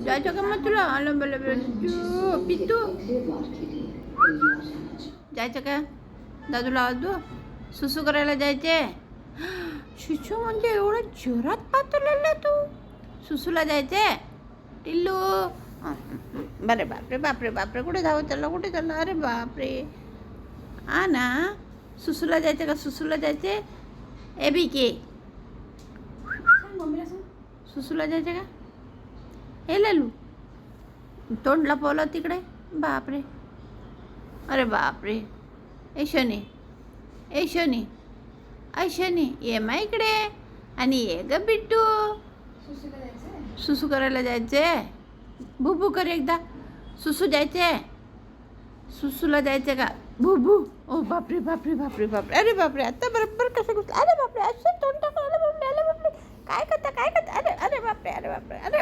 जायचं का मग तुला आलं बलं पितू जायचं का दादूला आजू सुसू करायला जायचे सुसू म्हणजे एवढं जोरात पातळलेलं तू सुसूला जायचे टिल्लू बरे बापरे बापरे बापरे कुठे धावत चालला कुठे चालला अरे बापरे हा ना सुसूला जायचं का सुसूला जायचे ए बी के सुसूला जायचं का हे लालू तोंड लपवलं तिकडे बापरे अरे बापरे ए शनी ऐ शनी ये मा इकडे आणि ये ग बिट्टू सुसू करायला जायचे भू कर एकदा सुसू जायचे सुसूला जायचे का भू ओ बापरे बापरे बापरे बापरे अरे बापरे आता बरोबर कसं घुसलं अरे बापरे असं तोंड टाकलं अरे बापरे काय करता अरे अरे बापरे अरे बापरे अरे